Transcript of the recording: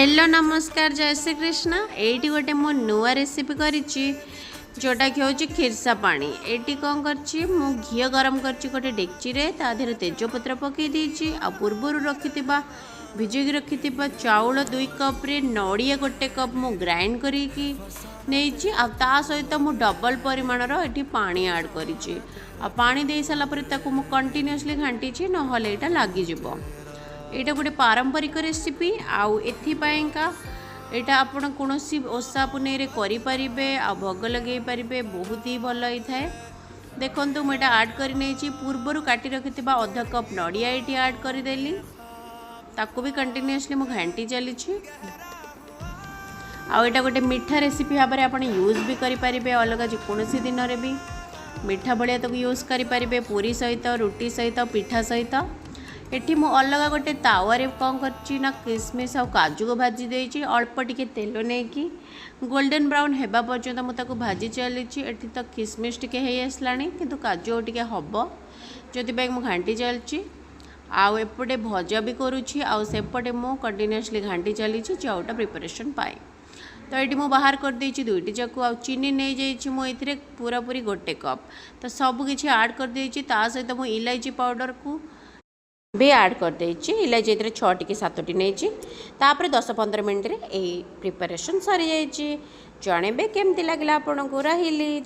Hello नमस्कार जय Shri Krishna. Eighty गोटे मो नुआ रेसिपी करिछि जोटा कि होछि खिरसा पानी। एटी कौन करछि मु घी गरम करछि गोटे डेक्ची रे ता देहरे तेजपत्र पकई देछि आ पूर्वरु रखिथिबा भिजोगी रखिथिबा चाउल 2 कप रे नड़िया गोटे कप मु ग्राइंड करिकि नेछि आ ता सहित मु डबल परिमाणर एटी पानी ऐड करिछि आ पानी देई साला परे ताकू मु कंटीन्यूअसली घांटीछि नहले एटा लागि जिवो। एटा गोटे पारंपरिक रेसिपी आउ एथिपाइंका एटा आपण कोनोसी ओसा पुनै रे करि परिबे आ भोग लगेई परिबे बहुत ही भल होई थाए। देखंतु मैं एटा ऐड करि नेछि पूर्वरु काटी रखिथिबा आधा कप नड़िया एटी ऐड करि देली ताकू भी कंटीन्यूअसली मु घांटी चलीछि। आ एटा गोटे मीठा रेसिपी भाबरे आपण यूज भी करि परिबे अलगा जे कोनोसी दिन रे भी मीठा बळिया तक यूज करि परिबे पूरी सहित रोटी सहित पिठा सहित। एठी मु अलग गोटे तावारे कौन करछि ना किसमिस और काजू को भाजी देछि अल्प टिके तेल नेकी गोल्डन ब्राउन हेबा पर्यंत मु ताको भाजी चलीछि। एठी तक किसमिस टिके हे आसलानी किंतु काजू टिके हबो जति बैग मु घांटी चलछि आउ एपटे भजा भी करूछि आउ सेपटे मु कंटीन्यूअसली घांटी चलीछि चाउटा प्रिपरेशन पाए। तो ये मु बाहर कर देछि दुईटी जाकू आ चीनी नहीं जाइछि मु एथिरे पूरा पूरी गोटे कप तो सब किछि ऐड कर देछि ता सहित मु इलायची पाउडर को भी ऐड कर देछि। इलायची एथिरे 6 टी 7 टी नेछि तापर 10-15 मिनिट रे ए प्रिपरेशन सरी जाइछि। जणेबे केमति लागला आपन को रहिली।